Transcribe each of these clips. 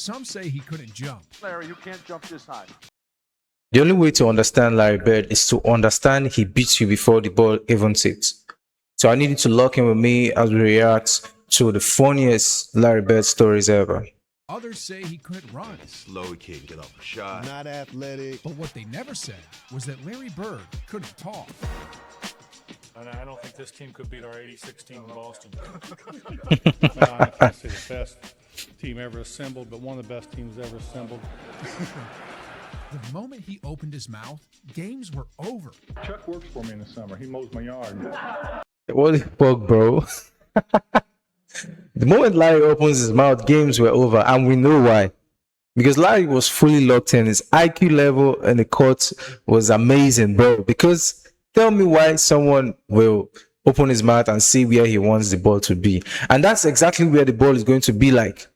Some say he couldn't jump. Larry, you can't jump this high. The only way to understand Larry Bird is to understand he beats you before the ball even sits. So I need you to lock in with me as we react to the funniest Larry Bird stories ever. Others say he couldn't run. Slow kid, get off a shot. Not athletic. But what they never said was that Larry Bird couldn't talk. And I don't think this team could beat our 86 team in Boston. I can't say the best team ever assembled, but one of the best teams ever assembled. The moment he opened his mouth, games were over. Chuck works for me in the summer. He mows my yard. What the fuck, bro? The moment Larry opens his mouth, games were over, and we know why. Because Larry was fully locked in. His IQ level in the court was amazing, bro. Because tell me why someone will open his mouth and see where he wants the ball to be. And that's exactly where the ball is going to be like.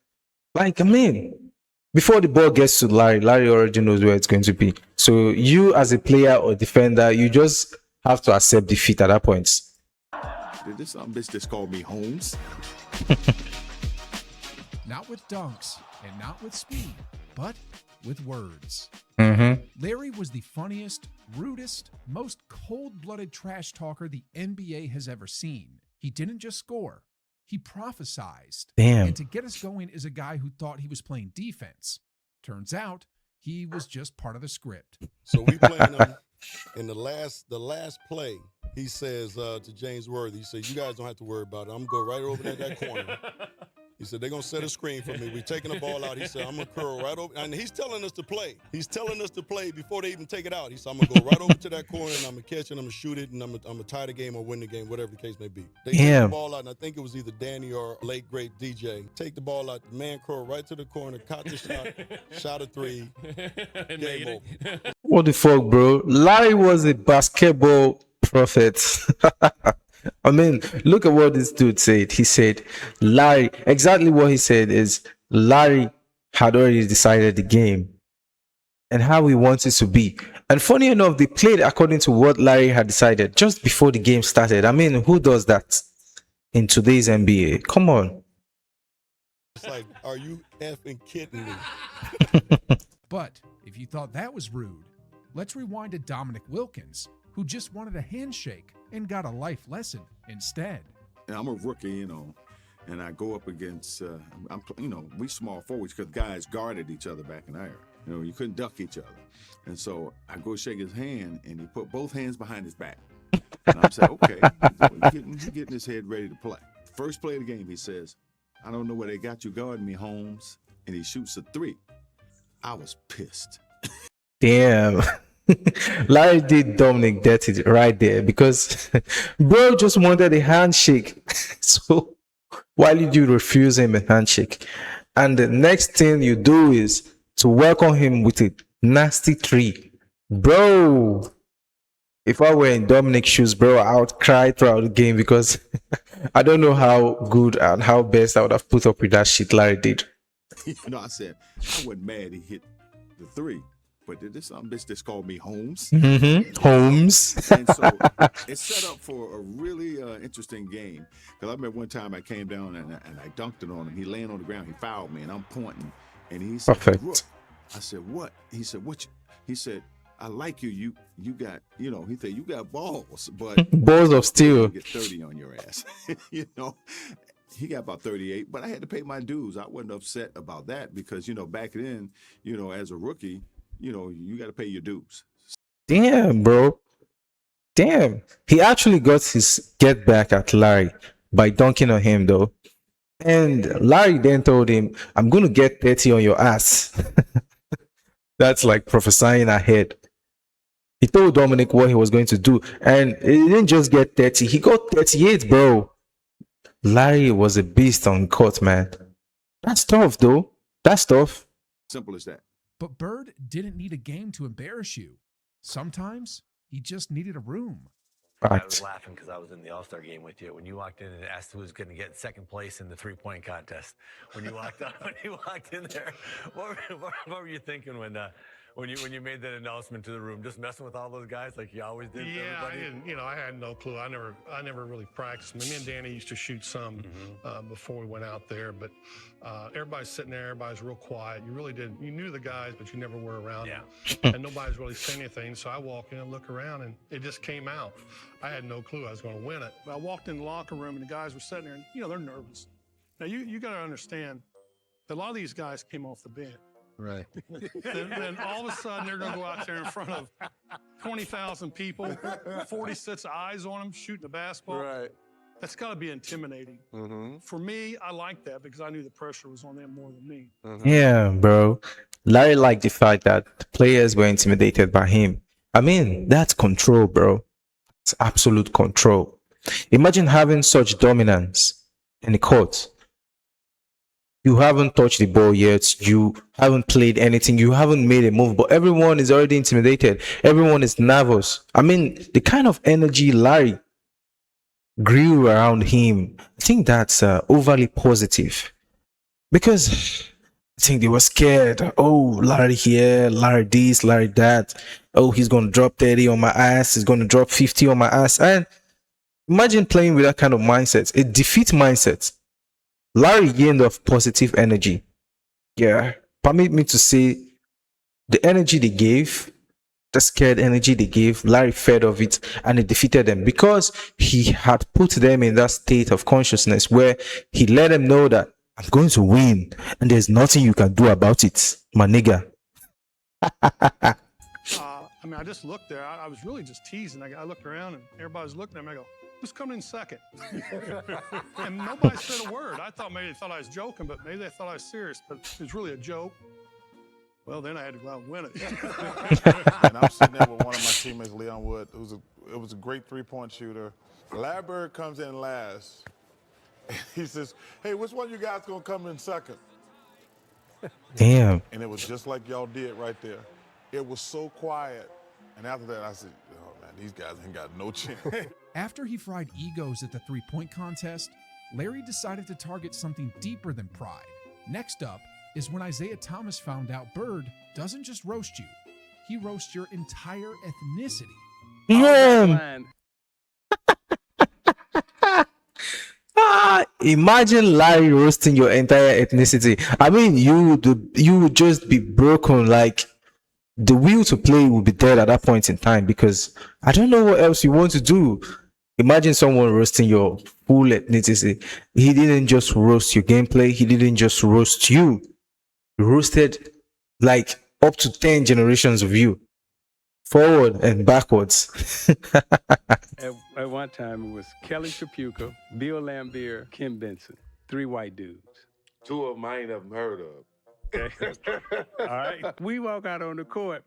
Like, I mean, before the ball gets to Larry, Larry already knows where it's going to be. So you as a player or defender, you just have to accept defeat at that point. Did this bitch just called me Holmes? Not with dunks and not with speed, but with words. Larry was the funniest, rudest, most cold-blooded trash talker the NBA has ever seen. He didn't just score, he prophesized. Damn. And to get us going is a guy who thought he was playing defense. Turns out, he was just part of the script. So we playing him in the last play. He says to James Worthy, he said, "You guys don't have to worry about it. I'm going to go right over there that corner." He said, "They're going to set a screen for me. We're taking the ball out." He said, "I'm going to curl right over." And he's telling us to play. He's telling us to play before they even take it out. He said, "I'm going to go right over to that corner, and I'm going to catch it, and I'm going to shoot it, and I'm going to tie the game or win the game, whatever the case may be." They take the ball out, and I think it was either Danny or late, great DJ. Take the ball out, the man curl right to the corner, caught the shot, shot a three, game over. What the fuck, bro? Larry was a basketball prophet. I mean, look at what this dude said. He said, Larry, exactly what he said is Larry had already decided the game and how he wants it to be. And funny enough, they played according to what Larry had decided just before the game started. I mean, who does that in today's NBA? Come on. It's like, are you effing kidding me? But if you thought that was rude, let's rewind to Dominique Wilkins, who just wanted a handshake and got a life lesson instead. And I'm a rookie, and I go up against, we small forwards because guys guarded each other back in there. You couldn't duck each other. And so I go shake his hand, and he put both hands behind his back. And I'm saying, okay, he's getting his head ready to play. First play of the game, he says, "I don't know where they got you guarding me, Holmes." And he shoots a three. I was pissed. Damn. Larry did Dominic dirty right there because bro just wanted a handshake. So why did you refuse him a handshake? And the next thing you do is to welcome him with a nasty three. Bro, if I were in Dominic's shoes, bro, I would cry throughout the game because I don't know how good and how best I would have put up with that shit Larry did. I said, I wasn't mad he hit the three. But this bitch just called me Holmes. Holmes. And so it's set up for a really interesting game. Because I remember one time I came down and I dunked it on him. He laying on the ground. He fouled me, and I'm pointing. And he said, Perfect. "Rook." I said, "What?" He said, "What?" He said, "I like you. You got, he said, you got balls, but balls of steel. Get 30 on your ass." He got about 38, but I had to pay my dues. I wasn't upset about that because, back then, as a rookie, you got to pay your dues. Damn, bro. Damn. He actually got his get back at Larry by dunking on him, though. And Larry then told him, "I'm going to get 30 on your ass." That's like prophesying ahead. He told Dominic what he was going to do. And he didn't just get 30. He got 38, bro. Larry was a beast on court, man. That's tough, though. That's tough. Simple as that. But Bird didn't need a game to embarrass you. Sometimes he just needed a room. Right. I was laughing because I was in the All-Star game with you when you walked in and asked who was going to get second place in the three-point contest. When you walked in there, what were you thinking when when you made that announcement to the room, just messing with all those guys like you always did. Yeah, to I everybody? didn't. I had no clue. I never really practiced. Me and Danny used to shoot some before we went out there, but everybody's sitting there. Everybody's real quiet. You really didn't. You knew the guys, but you never were around them, and nobody's really saying anything. So I walk in and look around, and it just came out. I had no clue I was going to win it. But I walked in the locker room, and the guys were sitting there, and they're nervous. Now you got to understand that a lot of these guys came off the bench. Right. Then all of a sudden they're going to go out there in front of 20,000 people, 40 sets of eyes on them shooting a basketball. Right. That's got to be intimidating. For me, I like that because I knew the pressure was on them more than me. Yeah, bro. Larry liked the fact that the players were intimidated by him. I mean, that's control, bro. It's absolute control. Imagine having such dominance in the court. You haven't touched the ball yet. You haven't played anything. You haven't made a move, but everyone is already intimidated. Everyone is nervous. I mean, the kind of energy Larry grew around him, I think that's overly positive. Because I think they were scared. Oh, Larry here, Larry this, Larry that. Oh, he's going to drop 30 on my ass. He's going to drop 50 on my ass. And imagine playing with that kind of mindset. A defeat mindset. Larry gained off positive energy. Yeah. Permit me to say the energy they gave, the scared energy they gave, Larry fed off it and it defeated them because he had put them in that state of consciousness where he let them know that I'm going to win and there's nothing you can do about it, my nigga. I just looked there. I was really just teasing. I looked around and everybody's looking at me. I go, who's coming in second? And nobody said a word. I thought maybe they thought I was joking, but maybe they thought I was serious. But it was really a joke. Well, then I had to go out and win it. And I'm sitting there with one of my teammates, Leon Wood. It was a great three-point shooter. Larry Bird comes in last. He says, "Hey, which one of you guys gonna come in second?" Damn. And it was just like y'all did right there. It was so quiet. And after that, I said, "Oh man, these guys ain't got no chance." After he fried egos at the three-point contest, Larry decided to target something deeper than pride. Next up is when Isaiah Thomas found out Bird doesn't just roast you, he roasts your entire ethnicity. Yeah. Imagine Larry roasting your entire ethnicity. I mean, you would just be broken. Like the will to play would be dead at that point in time because I don't know what else you want to do. Imagine someone roasting your full ethnicity. He didn't just roast your gameplay. He didn't just roast you. He roasted like up to 10 generations of you, forward and backwards. At one time, it was Kelly Tripucka, Bill Lambier, Kim Benson, 3 white dudes. 2 of them I ain't never heard of. Okay. All right. We walk out on the court,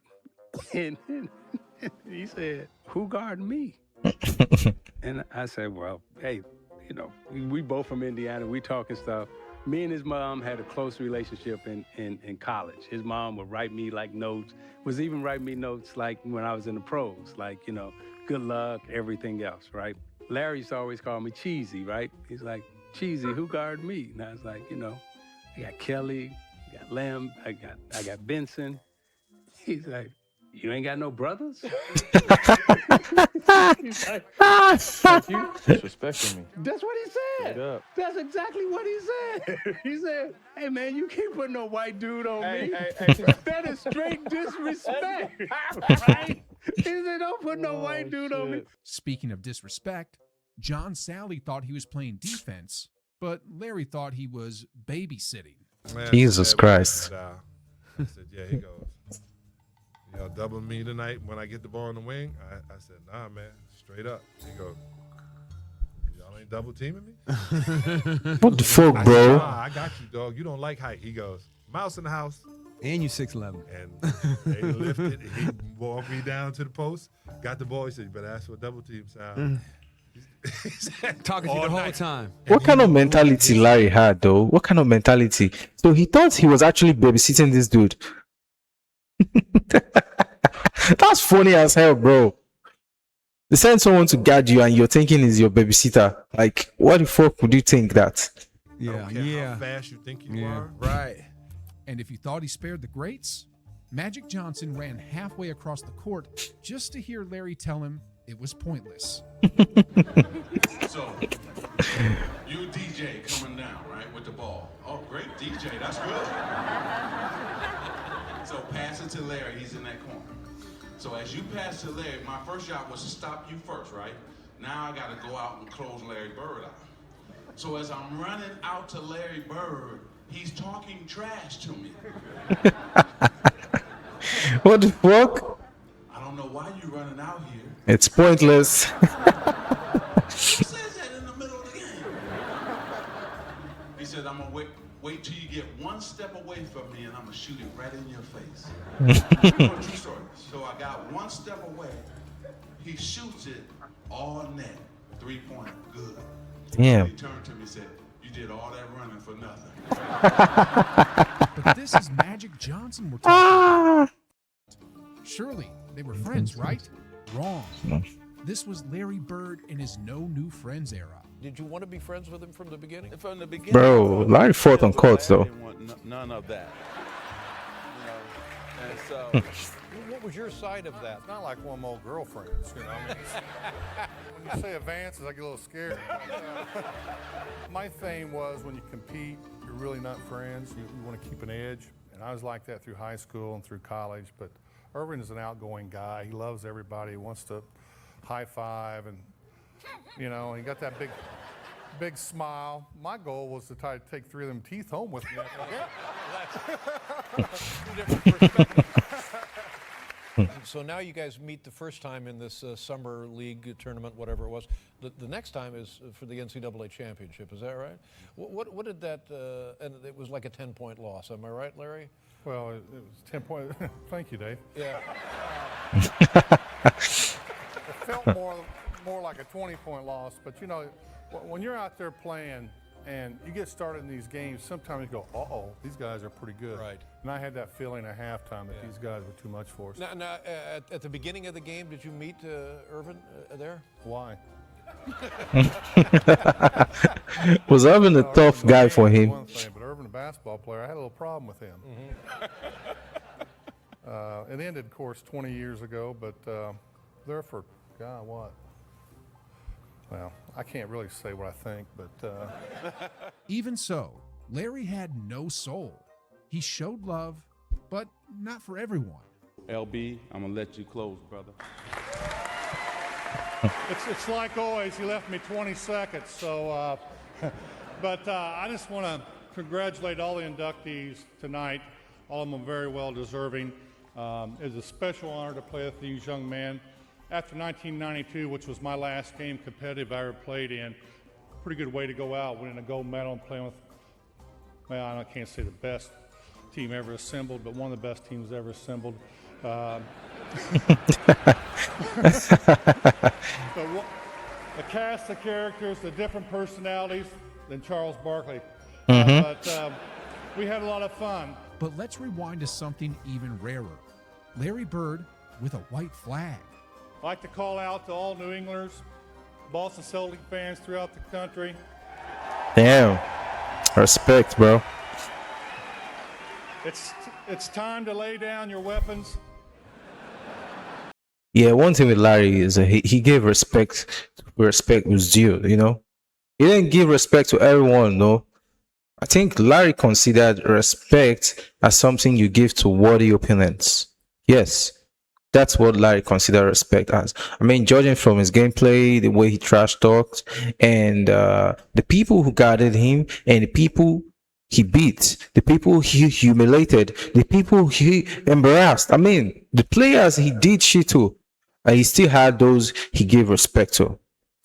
and he said, "Who guarding me?" And I said, "Well, hey, we both from Indiana. We talking stuff." Me and his mom had a close relationship in college. His mom would write me like notes, was even writing me notes like when I was in the pros, like, good luck, everything else, right? Larry used to always call me Cheesy, right? He's like, "Cheesy, who guarded me?" And I was like, I got Kelly, I got Lamb, I got Benson. He's like, "You ain't got no brothers?" He's like, "You Disrespecting me. That's what he said. Straight up. That's exactly what he said. He said, "Hey, man, you can't put no white dude on me. Hey. That is straight disrespect." Right? He said, "Don't put no white dude on me." Speaking of disrespect, John Sally thought he was playing defense, but Larry thought he was babysitting. Man, Jesus Christ. I said, yeah, he goes, y'all double me tonight when I get the ball in the wing? I said, nah, man, straight up. He goes, y'all ain't double teaming me? What the fuck, I bro? said, nah, I got you, dog. You don't like height. He goes, mouse in the house. And you 6'11". And they lifted. He walked me down to the post, got the ball. He said, you better ask for a double team sound. Talking to you the whole time. What kind of mentality Larry had, though? What kind of mentality? So he thought he was actually babysitting this dude. That's funny as hell, bro. They send someone to guard you and you're thinking is your babysitter. Like, what the fuck would you think that? I don't care how fast you think you are. Right. And if you thought he spared the greats, Magic Johnson ran halfway across the court just to hear Larry tell him it was pointless. So, you DJ coming down, right, with the ball. Oh, great, DJ, that's good. So pass it to Larry, he's in that corner. So as you pass to Larry, my first shot was to stop you first, right? Now I gotta go out and close Larry Bird out. So as I'm running out to Larry Bird, he's talking trash to me. What the fuck? I don't know why you running out here. It's pointless. Who says that in the middle of the game? He said, I'm gonna wait till you get one step away from me and I'm gonna shoot it right in your face. True story. So I got one step away. He shoots it all net. 3-pointer. Good. Damn. He turned to me and said, you did all that running for nothing. But this is Magic Johnson we're talking about. Surely they were friends, right? Wrong. This was Larry Bird in his no new friends era. Did you want to be friends with him from the beginning? From the beginning, Bro, Larry fought on court, though. I didn't want none of that. You know, and so. What was your side of that? It's not like one of my old girlfriends, you know. I mean, when you say advances, I get a little scared. My thing was when you compete, you're really not friends. You want to keep an edge. And I was like that through high school and through college. But Irvin is an outgoing guy. He loves everybody. He wants to high five. And, you know, he got that big smile. My goal was to try to take 3 of them teeth home with me. So now you guys meet the first time in this summer league tournament, whatever it was. The next time is for the NCAA championship. Is that right? What did that? And it was like a 10-point loss. Am I right, Larry? Well, it was 10 points. Thank you, Dave. Yeah. It felt more like a 20-point loss. But you know, when you're out there playing and you get started in these games, sometimes you go, uh-oh, these guys are pretty good. Right. And I had that feeling at halftime that these guys were too much for us. Now at the beginning of the game, did you meet Irvin there? Why? Was Irvin a tough guy for him? One thing, but Irvin, a basketball player, I had a little problem with him. It ended, of course, 20 years ago, but there for, God, what? Well, I can't really say what I think, but... Even so, Larry had no soul. He showed love, but not for everyone. LB, I'm going to let you close, brother. It's like always, he left me 20 seconds, so... but I just want to congratulate all the inductees tonight. All of them are very well deserving. It's a special honor to play with these young men. After 1992, which was my last game competitive I ever played in, pretty good way to go out, winning a gold medal and playing with, well, I can't say the best team ever assembled, but one of the best teams ever assembled. The cast of characters, the different personalities than Charles Barkley. But we had a lot of fun. But let's rewind to something even rarer. Larry Bird with a white flag. I'd like to call out to all New Englanders, Boston Celtics fans throughout the country. Damn. Respect, bro. It's time to lay down your weapons. Yeah, one thing with Larry is he gave respect. Respect was due, you know. He didn't give respect to everyone, no. I think Larry considered respect as something you give to worthy opponents. Yes. That's what Larry considered respect as. I mean, judging from his gameplay, the way he trash talked, and the people who guarded him, and the people he beat, the people he humiliated, the people he embarrassed. I mean, the players he did shit to, he still had those he gave respect to.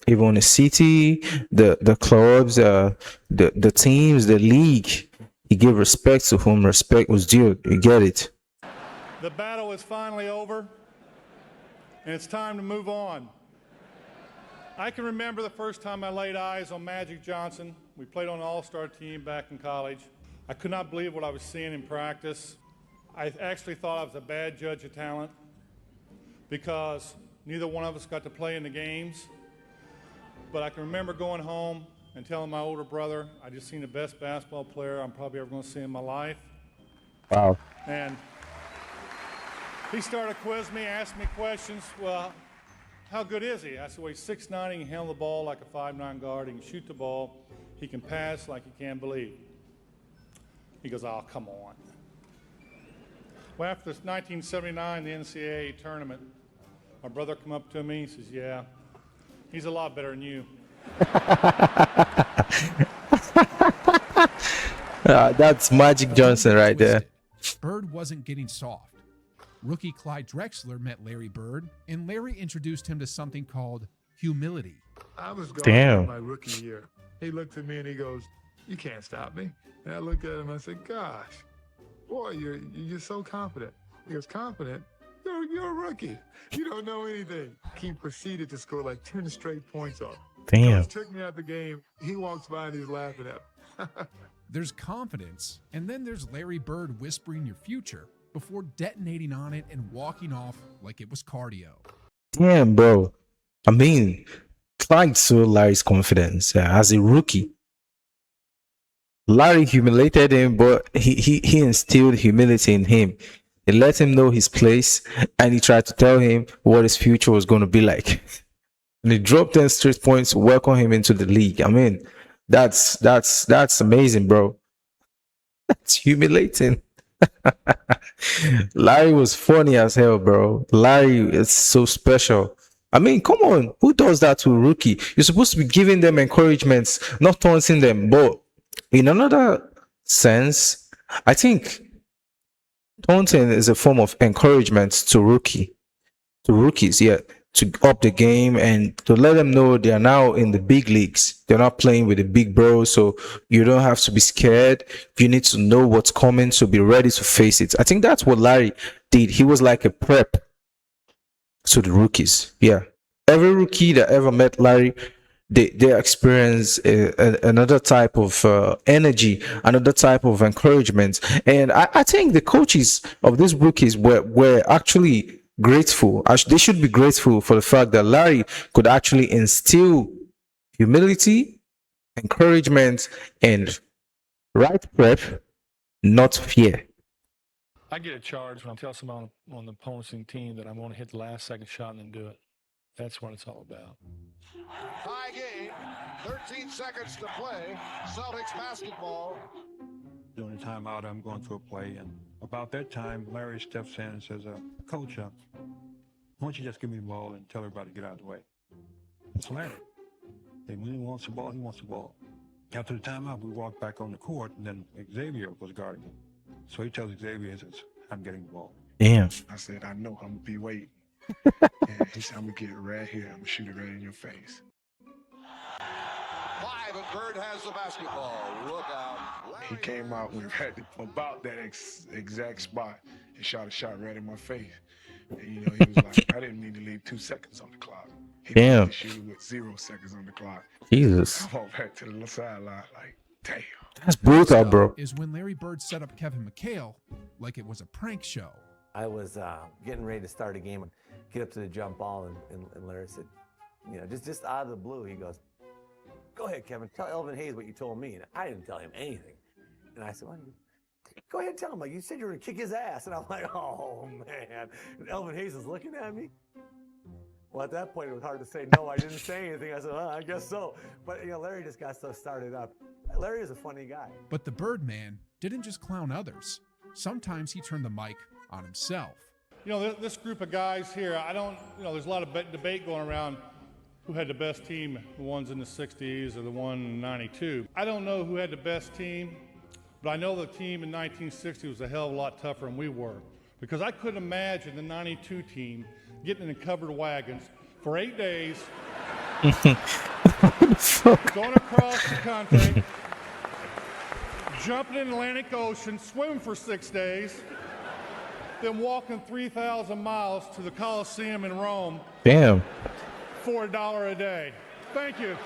Even the city, the clubs, the teams, the league, he gave respect to whom respect was due. You get it? The battle is finally over, and it's time to move on. I can remember the first time I laid eyes on Magic Johnson. We played on an all-star team back in college. I could not believe what I was seeing in practice. I actually thought I was a bad judge of talent because neither one of us got to play in the games. But I can remember going home and telling my older brother, I just seen the best basketball player I'm probably ever going to see in my life. Wow. And He started quizzing me, asked me questions. Well, how good is he? I said, well, he's 6'9", he can handle the ball like a 5'9" guard, he can shoot the ball, he can pass like you can't believe. He goes, oh, come on. Well, after this 1979, the NCAA tournament, my brother come up to me, he says, yeah, he's a lot better than you. That's Magic Johnson right there. Bird wasn't getting soft. Rookie Clyde Drexler met Larry Bird, and Larry introduced him to something called humility. I was Damn. going my rookie year. He looked at me and he goes, you can't stop me. And I looked at him and I said, gosh, boy, you're so confident. He goes, confident? You're a rookie. You don't know anything. He proceeded to score like 10 straight points off. Damn. Coach took me out the game. He walks by and he's laughing at me. There's confidence, and then there's Larry Bird whispering your future before detonating on it and walking off like it was cardio. Damn, bro. I mean, Clyde saw Larry's confidence as a rookie. Larry humiliated him, but he instilled humility in him. He let him know his place, and he tried to tell him what his future was going to be like. And he dropped 10 straight points to welcome him into the league. I mean, that's amazing, bro. That's humiliating. Larry was funny as hell, bro. Larry is so special. I mean, come on. Who does that to a rookie? You're supposed to be giving them encouragements, not taunting them. But in another sense, I think taunting is a form of encouragement to rookies, yeah, to up the game and to let them know they are now in the big leagues. They're not playing with the big bros, so you don't have to be scared. You need to know what's coming, so be ready to face it. I think that's what Larry did. He was like a prep to the rookies. Yeah, every rookie that ever met Larry, they experience another type of energy, another type of encouragement. And I think the coaches of these rookies were actually grateful. They should be grateful for the fact that Larry could actually instill humility, encouragement, and right prep, not fear. I get a charge when I tell someone on the opposing team that I'm going to hit the last second shot and then do it. That's what it's all about. High game, 13 seconds to play. Celtics basketball. During the timeout, I'm going through a play, and about that time, Larry steps in and says, Coach, why don't you just give me the ball and tell everybody to get out of the way? It's Larry. And when he wants the ball, he wants the ball. After the timeout, we walked back on the court, and then Xavier was guarding him. So he tells Xavier, he says, I'm getting the ball. Damn. I said, I know I'm going to be waiting. And he said, I'm going to get it right here. I'm going to shoot it right in your face. 5, and Bird has the basketball. Look out. He came out when right about that exact spot and shot a shot right in my face. And, he was like, I didn't need to leave 2 seconds on the clock. He Damn. to shoot with 0 seconds on the clock. Jesus. I walked back to the sideline like, damn. That's brutal, bro. Is when Larry Bird set up Kevin McHale like it was a prank show. I was getting ready to start a game and get up to the jump ball, and Larry said, just out of the blue, he goes, go ahead, Kevin, tell Elvin Hayes what you told me. And I didn't tell him anything. And I said, well, go ahead and tell him. Like, you said you were going to kick his ass. And I'm like, oh, man. And Elvin Hayes is looking at me. Well, at that point, it was hard to say, no, I didn't say anything. I said, well, I guess so. But, Larry just got so started up. Larry is a funny guy. But the Birdman didn't just clown others. Sometimes he turned the mic on himself. This group of guys here, there's a lot of debate going around who had the best team, the ones in the 60s or the one in 92. I don't know who had the best team, but I know the team in 1960 was a hell of a lot tougher than we were. Because I couldn't imagine the 92 team getting in covered wagons for 8 days, going across the country, jumping in the Atlantic Ocean, swimming for 6 days, then walking 3,000 miles to the Coliseum in Rome. Damn. For $1 a day. Thank you.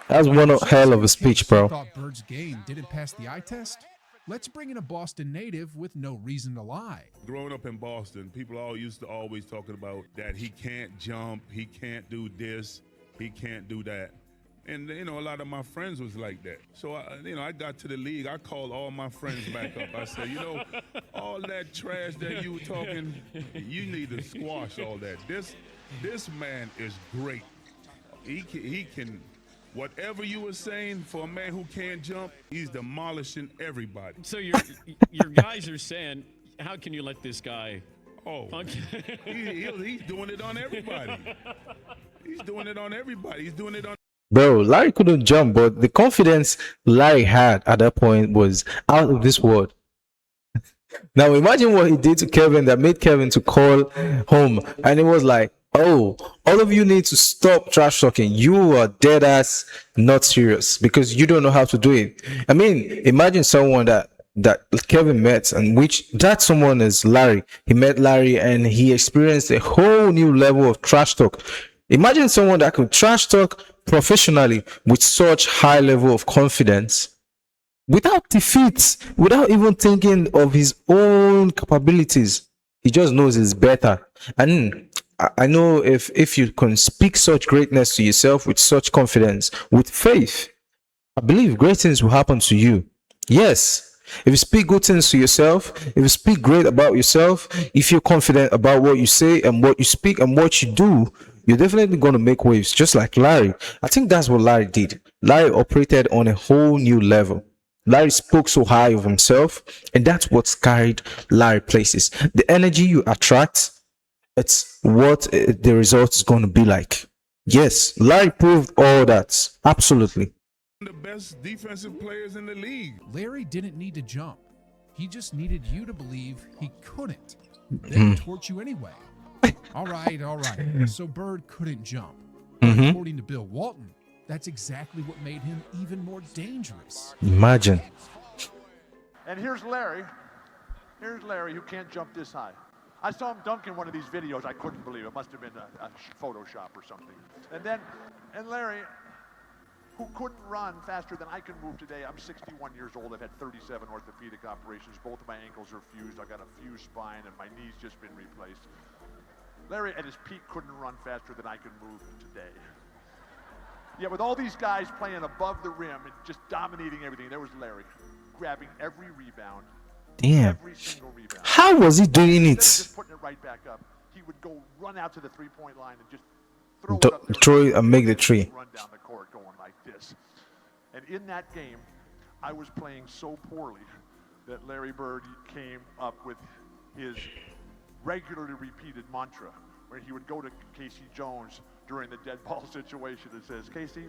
That's one hell of a speech, bro. Thought Bird's game didn't pass the eye test? Let's bring in a Boston native with no reason to lie. Growing up in Boston, people all used to always talking about that he can't jump, he can't do this, he can't do that. And, you know, a lot of my friends was like that. So, I got to the league. I called all my friends back up. I said, all that trash that you were talking, you need to squash all that. This man is great. He can, whatever you were saying, for a man who can't jump, he's demolishing everybody. So your guys are saying, how can you let this guy? Oh, he's doing it on everybody. He's doing it on everybody. He's doing it on. Bro, Larry couldn't jump, but the confidence Larry had at that point was out of this world. Now imagine what he did to Kevin that made Kevin to call home, and it was like, oh, all of you need to stop trash talking. You are dead ass not serious because you don't know how to do it. I mean, imagine someone that Kevin met, and which that someone is Larry. He met Larry and he experienced a whole new level of trash talk. Imagine someone that could trash talk professionally with such high level of confidence, without defeat, without even thinking of his own capabilities. He just knows it's better. And I know if you can speak such greatness to yourself with such confidence, with faith, I believe great things will happen to you. Yes, if you speak good things to yourself, if you speak great about yourself, if you're confident about what you say and what you speak and what you do, you're definitely going to make waves, just like Larry. I think that's what Larry did. Larry operated on a whole new level. Larry spoke so high of himself, and that's what's carried Larry places. The energy you attract, it's what the result is going to be like. Yes, Larry proved all that. Absolutely. The best defensive players in the league. Larry didn't need to jump. He just needed you to believe he couldn't. Then torch you anyway. All right. So Bird couldn't jump. According to Bill Walton, that's exactly what made him even more dangerous. Imagine. And here's Larry. Here's Larry, who can't jump this high. I saw him dunk in one of these videos. I couldn't believe it. It must have been a Photoshop or something. And Larry, who couldn't run faster than I can move today. I'm 61 years old. I've had 37 orthopedic operations. Both of my ankles are fused. I've got a fused spine, and my knee's just been replaced. Larry, at his peak, couldn't run faster than I can move today. Yeah, with all these guys playing above the rim and just dominating everything, there was Larry, grabbing every rebound. Damn. Every single rebound. How was he doing it? Just putting it right back up. He would go run out to the three-point line and just throw it up there. Throw it and make the tree. Run down the court going like this. And in that game, I was playing so poorly that Larry Bird came up with his regularly repeated mantra, where he would go to Casey Jones during the dead ball situation and says, Casey,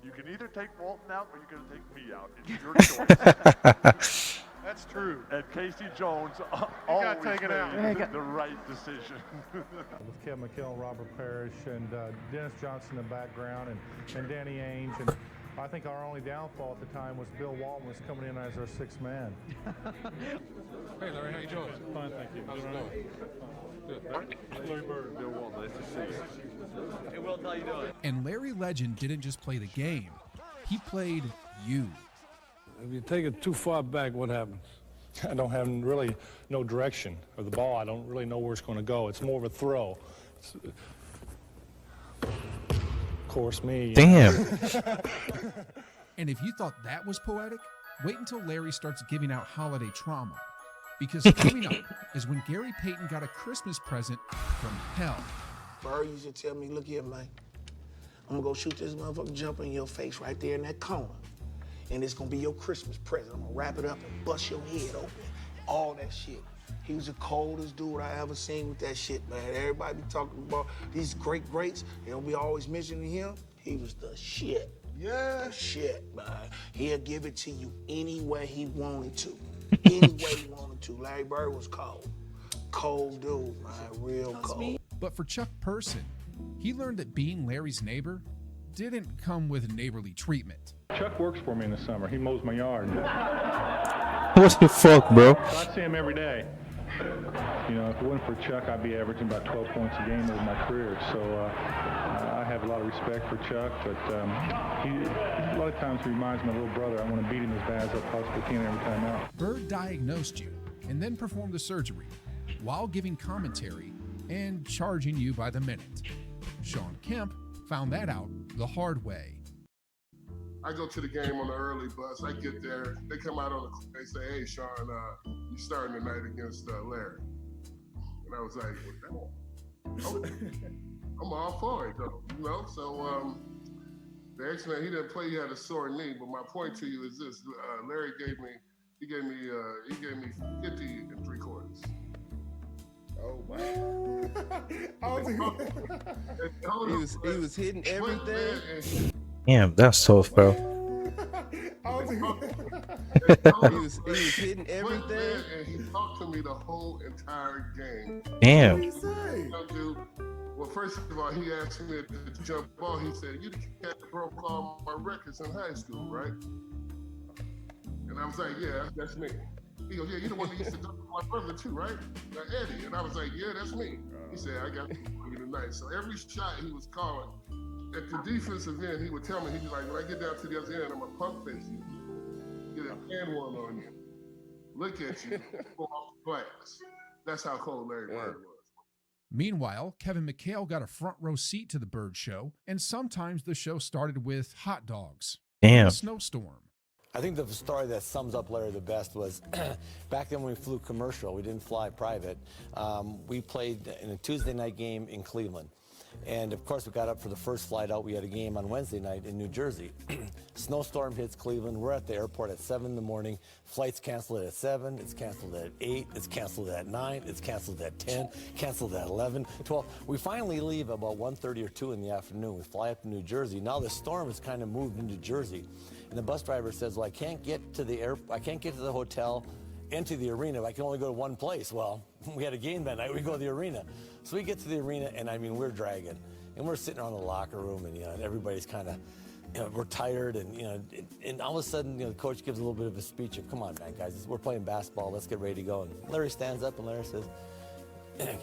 you can either take Walton out or you can take me out. It's your choice. That's true. And Casey Jones always made the right decision. With Kevin McHale and Robert Parrish and Dennis Johnson in the background and Danny Ainge. And I think our only downfall at the time was Bill Walton was coming in as our sixth man. Hey, Larry, how you doing? Fine, thank you. How's it going? Good. Larry Bird and Bill Walton, nice to see you. Hey, Wilt, how you doing? And Larry Legend didn't just play the game. He played you. If you take it too far back, what happens? I don't have really no direction of the ball. I don't really know where it's going to go. It's more of a throw. Of course, me. Damn. And if you thought that was poetic, wait until Larry starts giving out holiday trauma. Because coming up is when Gary Payton got a Christmas present from hell. Bird used to tell me, look here, man. I'm going to go shoot this motherfucker jumper in your face right there in that corner. And it's going to be your Christmas present. I'm going to wrap it up and bust your head open. All that shit. He was the coldest dude I ever seen with that shit, man. Everybody be talking about these greats. They don't be always mentioning him. He was the shit. Yeah. The shit, man. He'll give it to you any way he wanted to. Any way he wanted to. Larry Bird was cold. Cold dude, man. Real cold. But for Chuck Person, he learned that being Larry's neighbor didn't come with neighborly treatment. Chuck works for me in the summer. He mows my yard. What the fuck, bro? I see him every day. You know, if it wasn't for Chuck, I'd be averaging about 12 points a game over my career. So I have a lot of respect for Chuck, but a lot of times he reminds me of my little brother. I want to beat him as bad as I possibly can every time out. Bird diagnosed you and then performed the surgery while giving commentary and charging you by the minute. Sean Kemp found that out the hard way. I go to the game on the early bus. I get there. They come out on the. They say, "Hey, Sean, you starting tonight against Larry?" And I was like, well, "I'm all for it, though." You know. So the X-Man, he didn't play. He had a sore knee. But my point to you is this: Larry gave me 50 3/4. Oh man. he was hitting everything. Damn, that's tough, bro. He was hitting everything. And he talked to me the whole entire game. Damn. What did he say? Well, first of all, he asked me to jump ball. He said, "You the cat that broke all my records in high school, right?" And I was like, "Yeah, that's me." He goes, "Yeah, you're the one that used to dunk my brother too, right? Eddie." And I was like, "Yeah, that's me." He said, "I got you tonight." So every shot he was calling, at the defensive end, he would tell me, he was like, "When I get down to the other end, I'm going to pump face you, get a hand one on you, look at you, go off the glass." That's how cold Larry Bird was. Meanwhile, Kevin McHale got a front row seat to the Bird show, and sometimes the show started with hot dogs. Damn. A snowstorm. I think the story that sums up Larry the best was back then when we flew commercial, we didn't fly private. We played in a Tuesday night game in Cleveland. And of course, we got up for the first flight out. We had a game on Wednesday night in New Jersey. Snowstorm hits Cleveland. We're at the airport at 7 in the morning. Flight's canceled at 7. It's canceled at 8. It's canceled at 9. It's canceled at 10. Canceled at 11, 12. We finally leave about 1:30 or 2 in the afternoon. We fly up to New Jersey. Now the storm has kind of moved into Jersey. And the bus driver says, "Well, I can't get to the hotel and to the arena. I can only go to one place." Well, we had a game that night. We go to the arena. So we get to the arena, and I mean, we're dragging. And we're sitting around the locker room, and, and everybody's kind of, we're tired. And, and all of a sudden, the coach gives a little bit of a speech of, "Come on, man, guys, we're playing basketball. Let's get ready to go." And Larry stands up, and Larry says,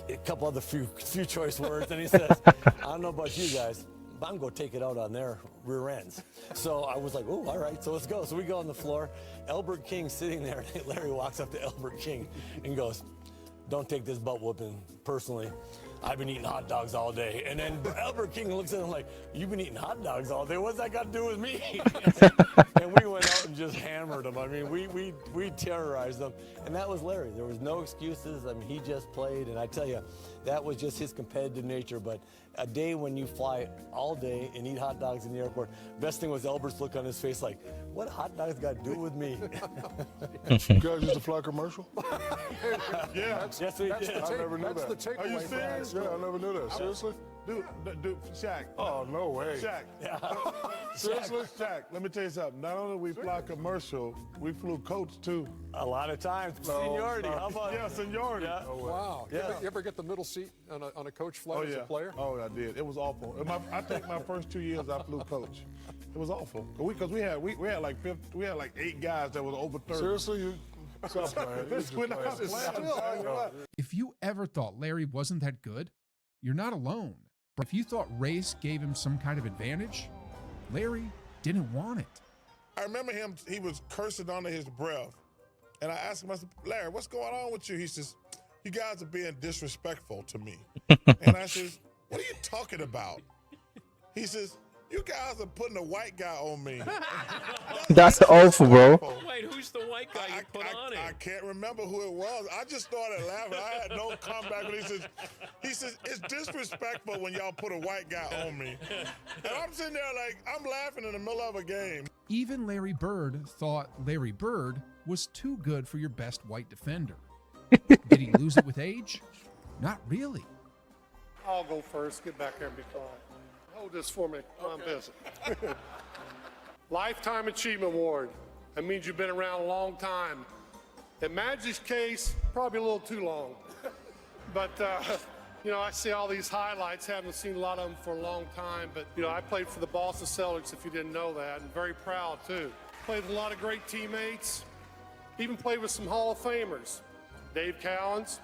a couple other few choice words, and he says, "I don't know about you guys, but I'm going to take it out on their rear ends." So I was like, "Oh, all right, so let's go." So we go on the floor. Albert King's sitting there, and Larry walks up to Albert King and goes, "Don't take this butt whooping personally. I've been eating hot dogs all day." And then Albert King looks at him like, "You've been eating hot dogs all day? What's that got to do with me?" And we went out and just hammered him. I mean, we terrorized them. And that was Larry. There was no excuses. I mean, he just played. And I tell you, that was just his competitive nature. But a day when you fly all day and eat hot dogs in the airport, best thing was Albert's look on his face like, "What hot dogs got to do with me?" You guys used to fly commercial? Yeah. Yes, we did. I never knew That's that. the takeaway. Are you serious? Yeah, I never knew that. Seriously? Dude, Shaq. Oh, no way. Shaq. Yeah. Seriously? Shaq, let me tell you something. Not only we fly commercial, we flew coach too. A lot of times. Seniority. How about Yeah, seniority. Yeah. No way. Wow. Yeah. You ever get the middle seat on a coach flight as a player? Oh, I did. It was awful. I think my first 2 years I flew coach. It was awful. Because we had like 8 guys that was over 30. Seriously, you. Stop playing. We're not playing. If you ever thought Larry wasn't that good, you're not alone. But if you thought race gave him some kind of advantage, Larry didn't want it. I remember him, he was cursing under his breath. And I asked him, I said, "Larry, what's going on with you?" He says, "You guys are being disrespectful to me." And I says, "What are you talking about?" He says, "You guys are putting a white guy on me." That's awful, bro. Wait, who's the white guy you put on it? I can't remember who it was. I just started laughing. I had no comeback. But he says, "It's disrespectful when y'all put a white guy on me." And I'm sitting there like, I'm laughing in the middle of a game. Even Larry Bird thought Larry Bird was too good for your best white defender. Did he lose it with age? Not really. I'll go first. Get back there and be quiet. Hold this for me. I'm busy. Lifetime Achievement Award. That means you've been around a long time. In Magic's case, probably a little too long. But, I see all these highlights. Haven't seen a lot of them for a long time. But, I played for the Boston Celtics, if you didn't know that, and very proud, too. Played with a lot of great teammates. Even played with some Hall of Famers. Dave Cowens,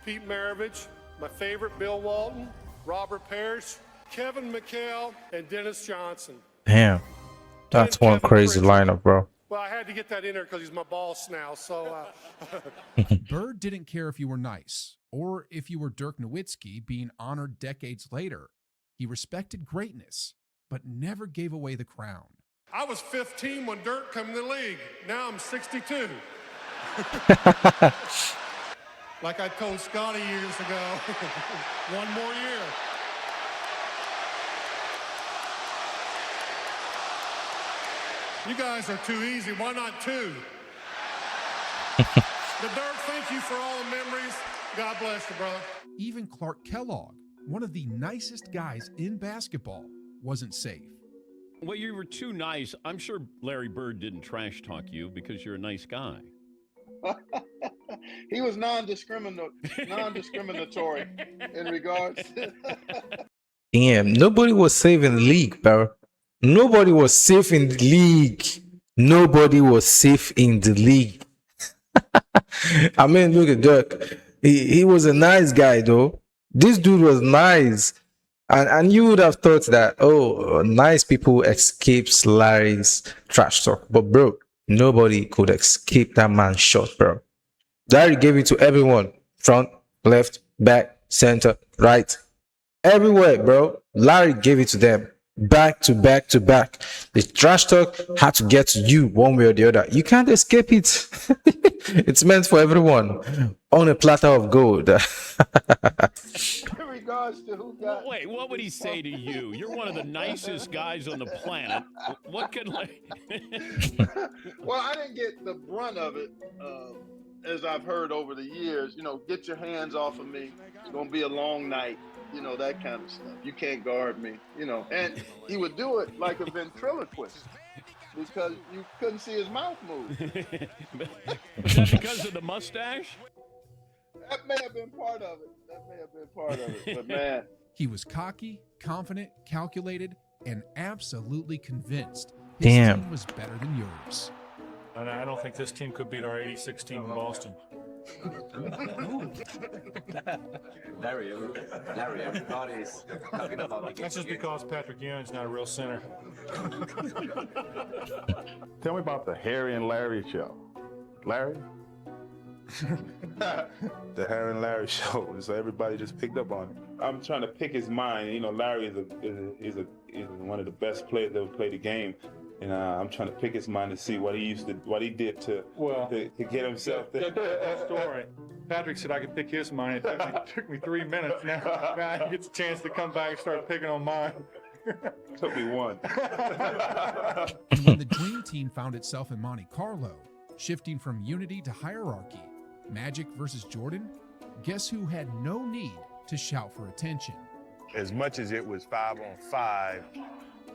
Pete Maravich, my favorite, Bill Walton, Robert Parrish, Kevin McHale, and Dennis Johnson. Damn. That's one crazy lineup, bro. Well, I had to get that in there because he's my boss now, so... Bird didn't care if you were nice or if you were Dirk Nowitzki being honored decades later. He respected greatness, but never gave away the crown. I was 15 when Dirk came in the league. Now I'm 62. Like I told Scotty years ago, one more year. You guys are too easy. Why not two? But Dirk, thank you for all the memories. God bless you, brother. Even Clark Kellogg, one of the nicest guys in basketball, wasn't safe. Well, you were too nice. I'm sure Larry Bird didn't trash talk you because you're a nice guy. He was non-discriminatory in regards. Damn, nobody was safe in the league, bro. Nobody was safe in the league. Nobody was safe in the league. I mean, look at Dirk. He was a nice guy, though. This dude was nice. And you would have thought that, nice people escapes Larry's trash talk. But, bro, nobody could escape that man's shot, bro. Larry gave it to everyone. Front, left, back, center, right. Everywhere, bro. Larry gave it to them. Back to back to back. The trash talk had to get to you one way or the other. You can't escape it. It's meant for everyone on a platter of gold. In regards to who got. Wait, what would he say to you? You're one of the nicest guys on the planet. What could Well, I didn't get the brunt of it, as I've heard over the years. Get your hands off of me. It's gonna be a long night. That kind of stuff. You can't guard me. And he would do it like a ventriloquist because you couldn't see his mouth move. Is that because of the mustache? That may have been part of it. But man, he was cocky, confident, calculated, and absolutely convinced his team was better than yours. And I don't think this team could beat our 86 team in Boston. Larry, everybody's talking about the game. That's just because Patrick Ewing's not a real center. Tell me about the Harry and Larry show. Larry? The Harry and Larry show. So everybody just picked up on it. I'm trying to pick his mind. Larry is one of the best players that ever played the game. And I'm trying to pick his mind to see what he did to get himself there. That story. Patrick said I could pick his mind. It took me 3 minutes. Now he gets a chance to come back and start picking on mine. Took me one. And when the dream team found itself in Monte Carlo, shifting from unity to hierarchy, Magic versus Jordan, guess who had no need to shout for attention? As much as it was 5-on-5,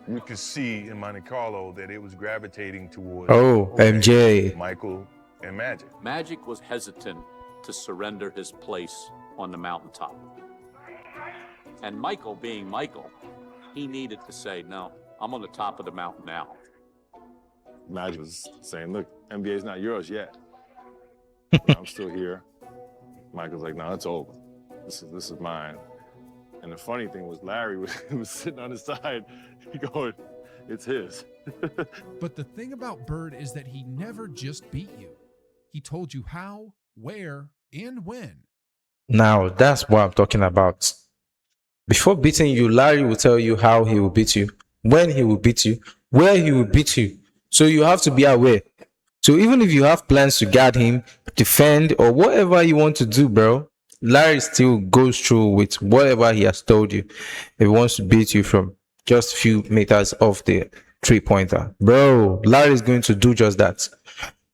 you could see in Monte Carlo that it was gravitating towards MJ, Michael, and Magic. Magic was hesitant to surrender his place on the mountaintop. And Michael, being Michael, he needed to say, no, I'm on the top of the mountain now. Magic was saying, look, NBA's not yours yet. I'm still here. Michael's like, no, it's over. This is mine. And the funny thing was Larry was sitting on the side going, it's his. But the thing about Bird is that he never just beat you. He told you how, where, and when. Now, that's what I'm talking about. Before beating you, Larry will tell you how he will beat you, when he will beat you, where he will beat you. So you have to be aware. So even if you have plans to guard him, defend, or whatever you want to do, bro, Larry still goes through with whatever he has told you. If he wants to beat you from just a few meters off the three-pointer, bro, Larry is going to do just that.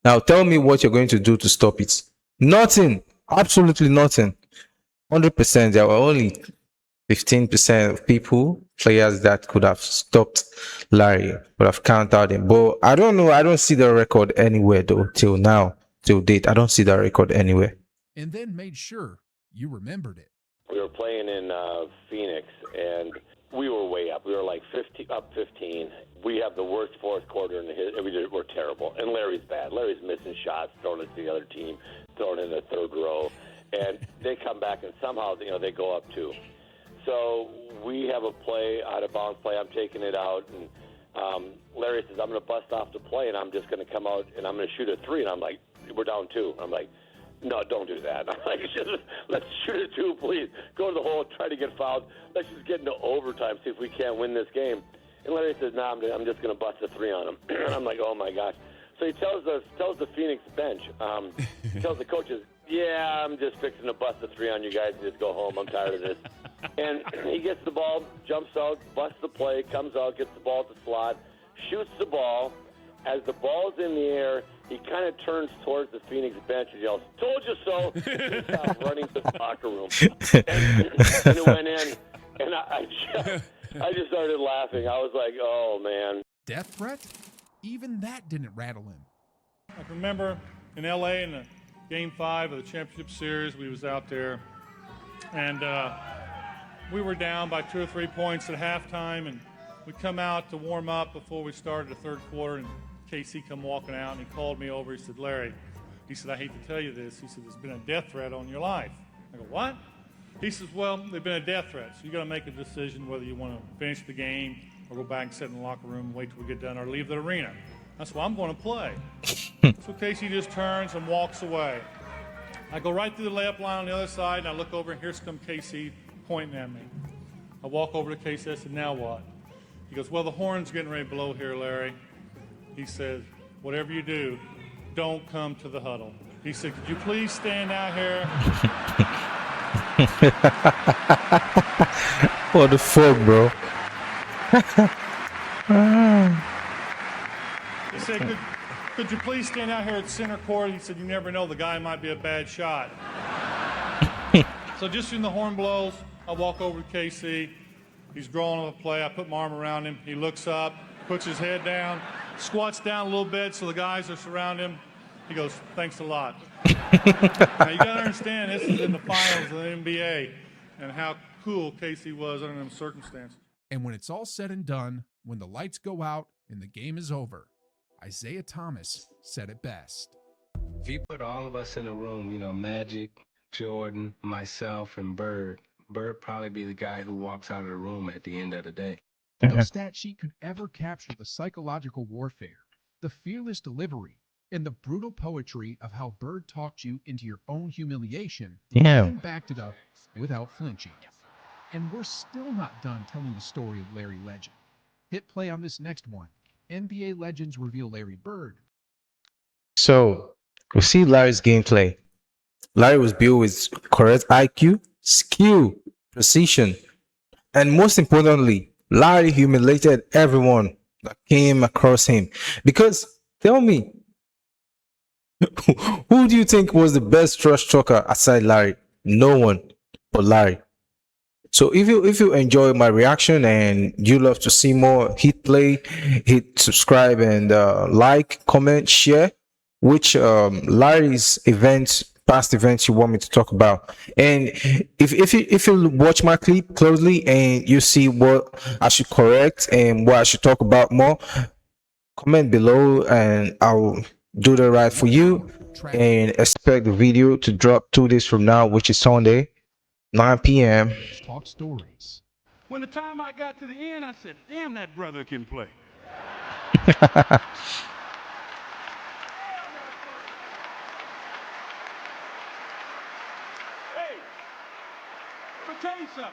Now tell me what you're going to do to stop it. Nothing. Absolutely nothing. 100%. There were only 15% of players that could have stopped Larry, would have countered him. But I don't know. I don't see the record anywhere though. Till now, till date, I don't see that record anywhere. And then made sure you remembered it. We were playing in Phoenix, and we were way up. We were like 15. We have the worst fourth quarter in the history. We're terrible. And Larry's bad. Larry's missing shots, throwing it to the other team, throwing it in the third row. And they come back, and somehow, they go up too. So we have a play, out-of-bounds play. I'm taking it out, and Larry says, I'm going to bust off the play, and I'm just going to come out, and I'm going to shoot a three. And I'm like, we're down 2. I'm like, no, don't do that. I'm like, let's shoot a 2, please. Go to the hole, try to get fouled. Let's just get into overtime, see if we can't win this game. And Larry says, "Nah, I'm just going to bust a 3 on him." I'm like, "Oh my gosh!" So he tells the Phoenix bench, tells the coaches, "Yeah, I'm just fixing to bust a 3 on you guys and just go home. I'm tired of this." And he gets the ball, jumps out, busts the play, comes out, gets the ball at the slot, shoots the ball. As the ball's in the air, he kind of turns towards the Phoenix bench and yells, "Told you so!" and stops running to the locker room. And it went in, and I just started laughing. I was like, "Oh, man." Death threat? Even that didn't rattle him. I can remember in L.A. in the Game 5 of the championship series, we was out there, and we were down by 2 or 3 points at halftime, and we come out to warm up before we started the third quarter, and KC come walking out, and he called me over. He said, "Larry," he said, "I hate to tell you this." He said, "There's been a death threat on your life." I go, "What?" He says, "Well, there's been a death threat, so you got to make a decision whether you want to finish the game or go back and sit in the locker room and wait till we get done or leave the arena." That's why I'm going to play. So Casey just turns and walks away. I go right through the layup line on the other side, and I look over, and here's come Casey pointing at me. I walk over to Casey. I said, "Now what?" He goes, "Well, the horn's getting ready to blow here, Larry." He says, "Whatever you do, don't come to the huddle." He said, "Could you please stand out here?" What the fuck, bro? He said, could you please stand out here at center court?" He said, "You never know, the guy might be a bad shot." So just when the horn blows, I walk over to KC. He's drawing on the play. I put my arm around him. He looks up, puts his head down, squats down a little bit so the guys are surrounding him. He goes, "Thanks a lot." Now, you got to understand, this is in the finals of the NBA and how cool Casey was under them circumstances. And when it's all said and done, when the lights go out and the game is over, Isaiah Thomas said it best. If you put all of us in a room, you know, Magic, Jordan, myself, and Bird probably be the guy who walks out of the room at the end of the day. No stat sheet could ever capture the psychological warfare, the fearless delivery, and the brutal poetry of how Bird talked you into your own humiliation and backed it up without flinching. And we're still not done telling the story of Larry Legend. Hit play on this next one. NBA legends reveal Larry Bird. So, we see Larry's gameplay. Larry was built with correct IQ, skill, precision, and most importantly, Larry humiliated everyone that came across him. Because, tell me, who do you think was the best trash talker aside Larry? No one but Larry. So if you enjoy my reaction and you love to see more, hit play, hit subscribe, and like, comment, share which Larry's past events you want me to talk about. And if you watch my clip closely and you see what I should correct and what I should talk about more, comment below and I'll do the right for you. And expect the video to drop 2 days from now, which is Sunday, 9 p.m. Talk stories. When the time I got to the end, I said, "Damn, that brother can play." Hey, let me tell you something.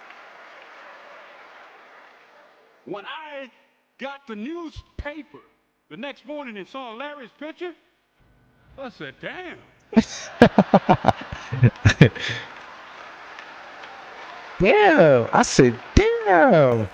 When I got the newspaper the next morning and saw Larry's picture, I said, "Damn." Damn, I said, damn.